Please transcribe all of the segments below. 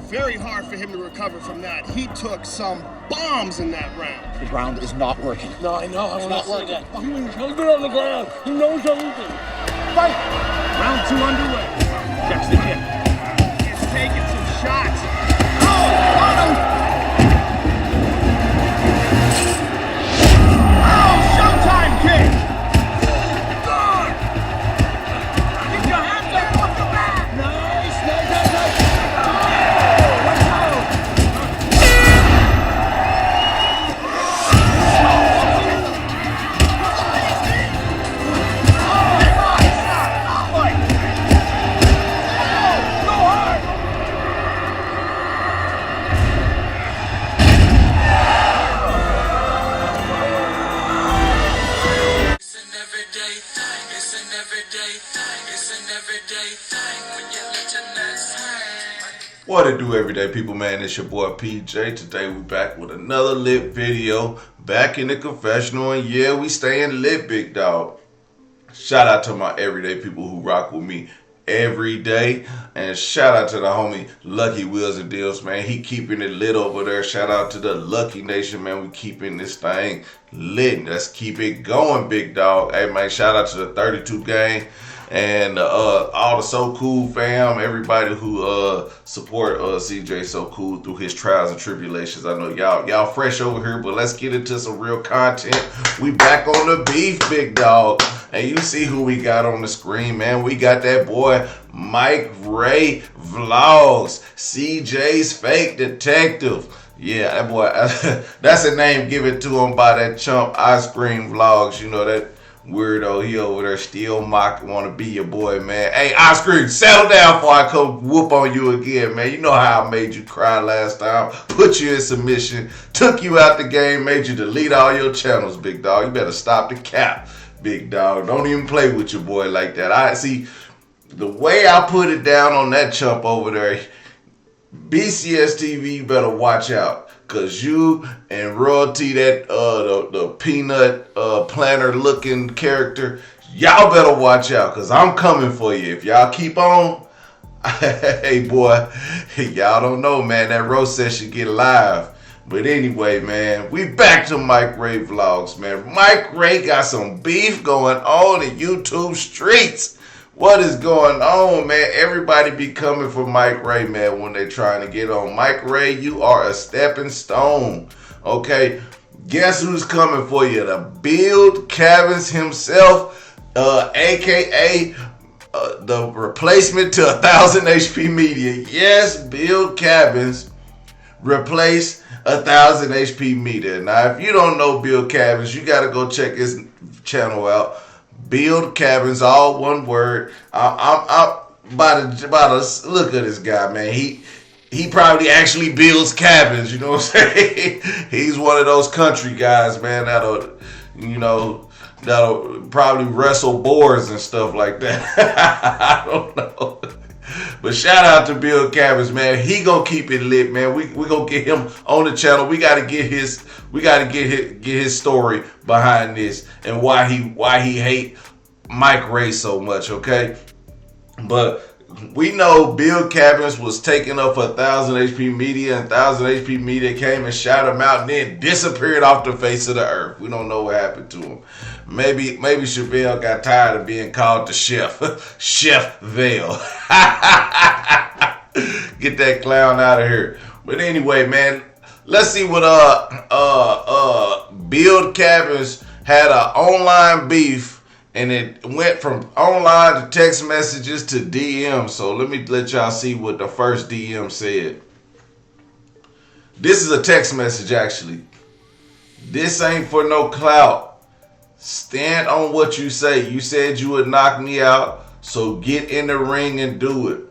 very hard for him to recover from that. He took some bombs in that round. The ground is not working. No, I know. I not want to working. say that. He's good on the ground. He knows everything. Fight! Round 2 underway. Checks the kick. He's taking some shots. Oh, showtime kick! Get your hands up off the mat! Nice. What it do, everyday people, man? It's your boy PJ. Today we back with another lit video, back in the confessional, and yeah, we staying lit, big dog. Shout out to my everyday people who rock with me every day, and shout out to the homie Lucky Wheels and Deals, man. He keeping it lit over there. Shout out to the Lucky Nation, man. We keeping this thing lit. Let's keep it going, big dog. Hey, man, shout out to the 32 gang. And all the So Cool fam, everybody who support CJ So Cool through his trials and tribulations. I know y'all fresh over here, but let's get into some real content. We back on the beef, big dog. And you see who we got on the screen, man. We got that boy MikeRay Vlogs, CJ's fake detective. Yeah, that boy, that's a name given to him by that chump Ice Cream Vlogs. You know that weirdo, he over there still mocking, want to be your boy, man. Hey, Ice Cream, settle down before I come whoop on you again, man. You know how I made you cry last time, put you in submission, took you out the game, made you delete all your channels, big dog. You better stop the cap, big dog. Don't even play with your boy like that. I see the way I put it down on that chump over there. BCS TV, you better watch out. Cause you and Royalty, that the peanut planner looking character, y'all better watch out. Cause I'm coming for you. If y'all keep on, hey boy, y'all don't know, man. That roast session get live. But anyway, man, we back to MikeRay Vlogs, man. MikeRay got some beef going on in YouTube streets. What is going on, man? Everybody be coming for MikeRay, man, when they trying to get on. MikeRay, you are a stepping stone, okay? Guess who's coming for you? The BuildCabins himself, a.k.a. The replacement to 1000 HP Media. Yes, BuildCabins replace 1000 HP Media. Now, if you don't know BuildCabins, you got to go check his channel out. BuildCabins, all one word. I'm about to look at this guy, man. He probably actually builds cabins. You know what I'm saying? He's one of those country guys, man. That'll probably wrestle boars and stuff like that. I don't know. But shout out to BuildCabins, man. He gonna keep it lit, man. We gonna get him on the channel. We gotta get his story behind this and why he hate MikeRay so much, okay? But we know BuildCabins was taken up for 1000 HP Media, and 1000 HP Media came and shot him out and then disappeared off the face of the earth. We don't know what happened to him. Maybe Chevelle got tired of being called the chef. Chef Vale. Get that clown out of here. But anyway, man, let's see what BuildCabins had an online beef, and it went from online to text messages to DM. So let me let y'all see what the first DM said. This is a text message, actually. This ain't for no clout. Stand on what you say. You said you would knock me out, so get in the ring and do it.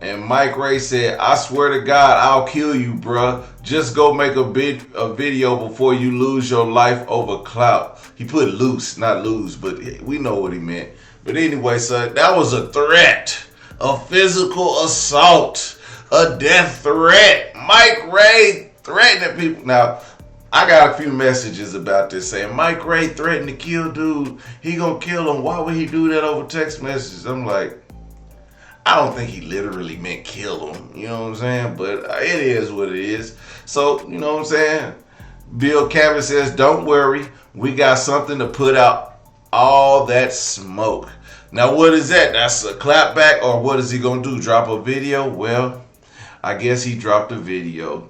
And MikeRay said, I swear to God, I'll kill you, bruh. Just go make a video before you lose your life over clout. He put loose, not lose, but we know what he meant. But anyway, son, that was a threat. A physical assault. A death threat. MikeRay threatening people. Now, I got a few messages about this saying MikeRay threatened to kill dude. He gonna kill him. Why would he do that over text messages? I'm like, I don't think he literally meant kill him. You know what I'm saying? But it is what it is. So, you know what I'm saying? BuildCabins says, don't worry. We got something to put out all that smoke. Now, what is that? That's a clapback, or what is he going to do? Drop a video? Well, I guess he dropped a video.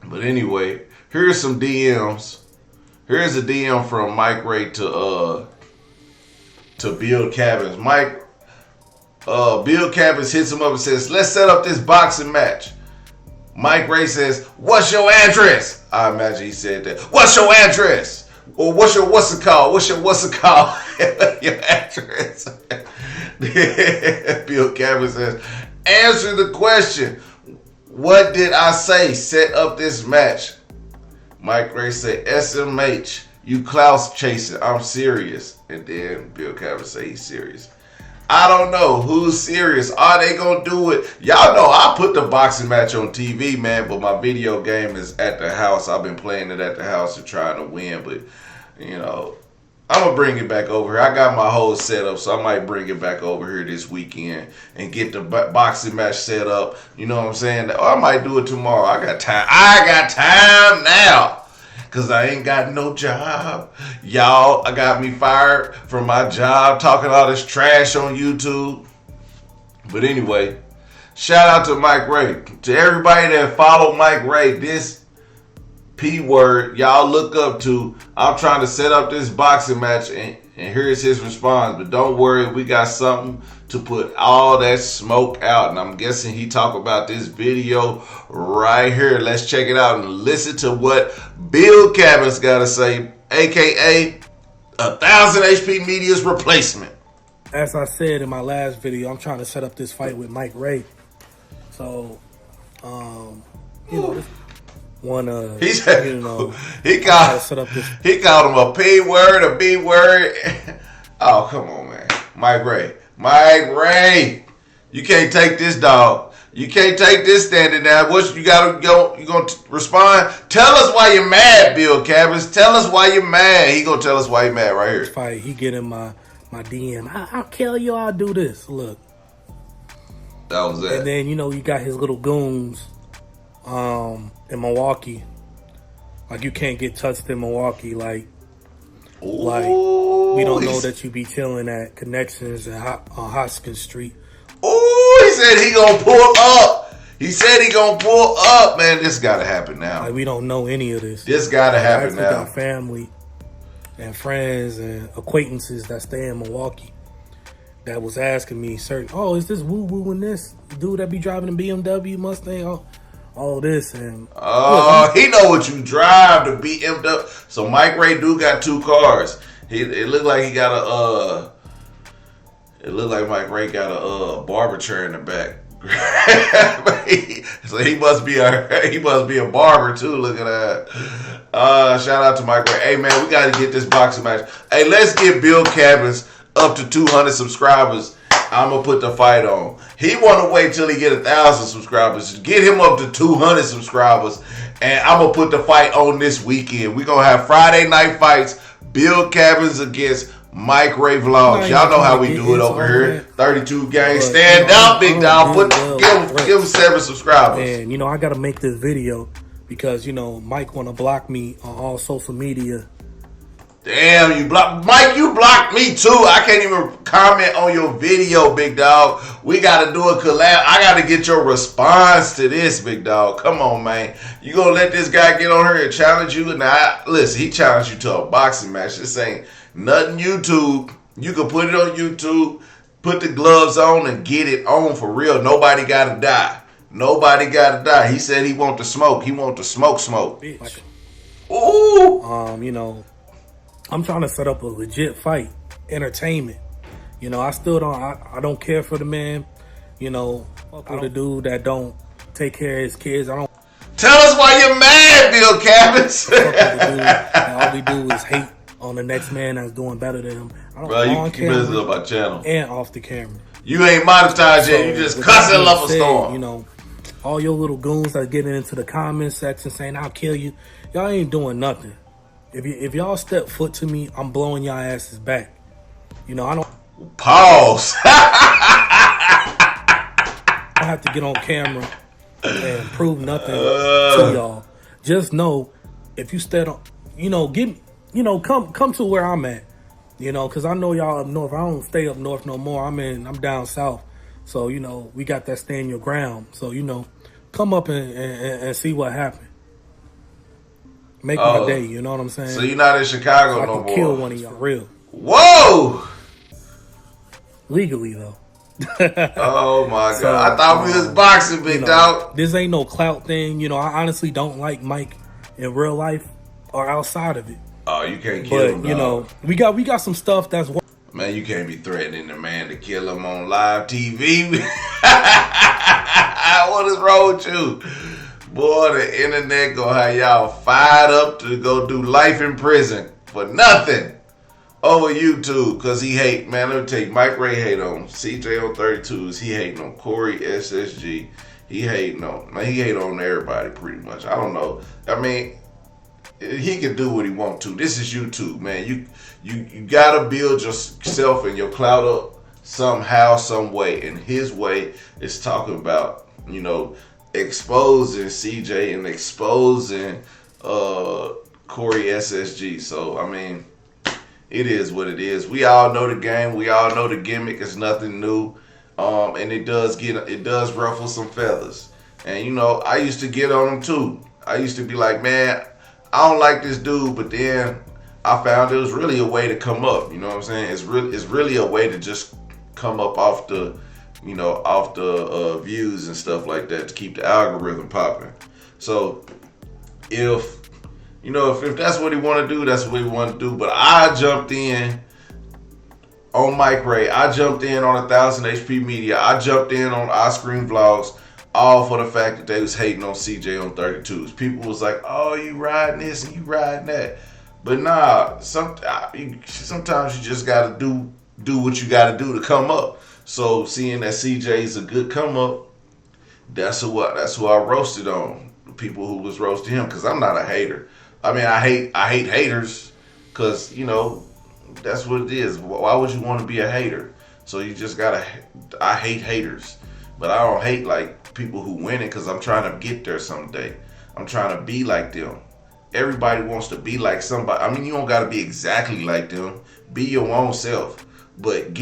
But anyway, here's some DMs. Here's a DM from MikeRay to BuildCabins. BuildCabins hits him up and says, let's set up this boxing match. MikeRay says, what's your address? I imagine he said that. What's your address? Or what's it called? What's it called? Your address. BuildCabins says, answer the question. What did I say? Set up this match. MikeRay said, SMH, you Klaus chasing. I'm serious. And then BuildCabins say he's serious. I don't know who's serious. Are they gonna do it? Y'all know I put the boxing match on TV, man, but my video game is at the house. I've been playing it at the house and trying to win, but you know, I'm gonna bring it back over here. I got my whole setup, so I might bring it back over here this weekend and get the boxing match set up. You know what I'm saying? Or I might do it tomorrow. I got time. I got time now. Cause I ain't got no job. Y'all, I got me fired from my job talking all this trash on YouTube. But anyway, shout out to MikeRay. To everybody that followed MikeRay, this P word y'all look up to. I'm trying to set up this boxing match and here's his response. But don't worry, we got something to put all that smoke out. And I'm guessing he talk about this video right here. Let's check it out and listen to what BuildCabins got to say, aka 1000 HP Media's replacement. As I said in my last video, I'm trying to set up this fight with MikeRay. So, you know, he said, you know, he called him a P word, a B word. Oh, come on, man. MikeRay, you can't take this, dog. You can't take this standing down. What you gotta go? You gonna respond? Tell us why you're mad, BuildCabins. Tell us why you're mad. He gonna tell us why you're mad right here. Fight. He get in my DM. I'll kill you. I'll do this. Look. That was it. And then you know you got his little goons, in Milwaukee. Like you can't get touched in Milwaukee. Like we don't know that you be chilling at Connections on Hoskins Street. Oh, he said he gonna pull up. He said he gonna pull up. Man, this gotta happen now. Like we don't know any of this. This gotta happen now. I got family and friends and acquaintances that stay in Milwaukee that was asking me certain, oh, is this woo woo in this dude that be driving a BMW Mustang? All this and he know what you drive to BMW. So MikeRay do got two cars. It looked like he got a It looked like MikeRay got a barber chair in the back. So he must be a barber too. Look at that. Shout out to MikeRay. Hey man, we got to get this boxing match. Hey, let's get BuildCabins up to 200 subscribers. I'm gonna put the fight on. He want to wait till he get 1,000 subscribers. Get him up to 200 subscribers, and I'm gonna put the fight on this weekend. We gonna have Friday night fights. BuildCabins against MikeRay Vlogs. Y'all know how we do it over here. 32 gang. Stand up, big dog. Give him 7 subscribers. And you know I gotta make this video because you know Mike wanna block me on all social media. Damn, you blocked Mike. You blocked me too. I can't even comment on your video, big dog. We gotta do a collab. I gotta get your response to this, big dog. Come on, man. You gonna let this guy get on here and challenge you? Now, listen, he challenged you to a boxing match. This ain't nothing YouTube. You can put it on YouTube, put the gloves on, and get it on for real. Nobody gotta die. Nobody gotta die. He said he want the smoke. He want the smoke. Bitch. Ooh. You know. I'm trying to set up a legit fight, entertainment. You know, I still don't. I don't care for the man. You know, for the dude that don't take care of his kids. I don't. Tell us why you're mad, BuildCabins. All we do is hate on the next man that's doing better than him. I don't. Bro, you business up our channel and off the camera. You ain't monetized yet. You just cussing love a storm. You know, all your little goons that getting into the comment section saying I'll kill you. Y'all ain't doing nothing. If y'all step foot to me, I'm blowing y'all asses back. You know, I don't... Pause. I have to get on camera and prove nothing to y'all. Just know, if you stay on, come to where I'm at, because I know y'all up north. I don't stay up north no more. I'm down south. So, we got that stand your ground. So, come up and see what happened. Make my day, you know what I'm saying? So you're not in Chicago so no more. I can kill one of y'all, real. Whoa! Legally, though. Oh my God. I thought we was boxing, big dog. This ain't no clout thing. I honestly don't like Mike in real life or outside of it. Oh, you can't kill him, dog. we got some stuff that's... Man, you can't be threatening the man to kill him on live TV. What is wrong with you? Boy, the internet gonna have y'all fired up to go do life in prison for nothing over YouTube, because he hate, man, let me tell you, MikeRay hate on CJ on 32's, he hating on Corey SSG, he hate on everybody pretty much. I don't know. I mean, he can do what he want to. This is YouTube, man. You gotta build yourself and your clout up somehow, some way. And his way is talking about, exposing CJ and exposing Corey SSG. So, I mean, it is what it is. We all know the game. We all know the gimmick. It's nothing new. And it does ruffle some feathers. And, I used to get on him too. I used to be like, man, I don't like this dude, but then I found it was really a way to come up. You know what I'm saying? It's really a way to just come up off the views and stuff like that, to keep the algorithm popping. So if that's what he want to do, that's what he want to do. But I jumped in on MikeRay. I jumped in on 1000 HP Media. I jumped in on Ice Cream Vlogs, all for the fact that they was hating on CJ on 32's. People was like, oh, you riding this and you riding that. But nah, sometimes you just gotta do what you gotta do to come up. So seeing that CJ's a good come up, that's who I roasted on. The people who was roasting him, because I'm not a hater. I mean, I hate haters, because that's what it is. Why would you want to be a hater? So you just gotta. I hate haters, but I don't hate like people who win it, because I'm trying to get there someday. I'm trying to be like them. Everybody wants to be like somebody. I mean, you don't got to be exactly like them. Be your own self, but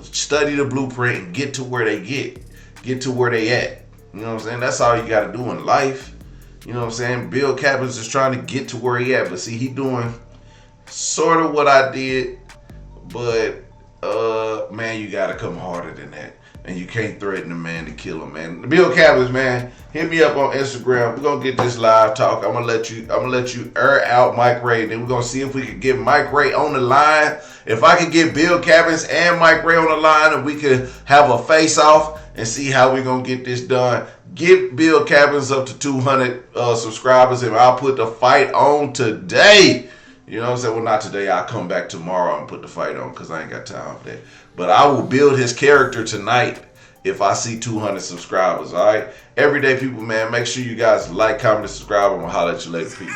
study the blueprint and get to where they get to where they at. You know what I'm saying? That's all you got to do in life. You know what I'm saying? BuildCabins is trying to get to where he at, but see, he doing sort of what I did, but man, you got to come harder than that. And you can't threaten a man to kill him, man. The BuildCabins, man, hit me up on Instagram. We're gonna get this live talk. I'm gonna let you air out MikeRay. Then we're gonna see if we can get MikeRay on the line. If I can get BuildCabins and MikeRay on the line, and we could have a face off and see how we're gonna get this done. Get BuildCabins up to 200 subscribers, and I'll put the fight on today. You know what I'm saying? Well, not today. I'll come back tomorrow and put the fight on, because I ain't got time for that. But I will build his character tonight if I see 200 subscribers, all right? Everyday people, man, make sure you guys like, comment, and subscribe. I'm going to holler at you later. Peace.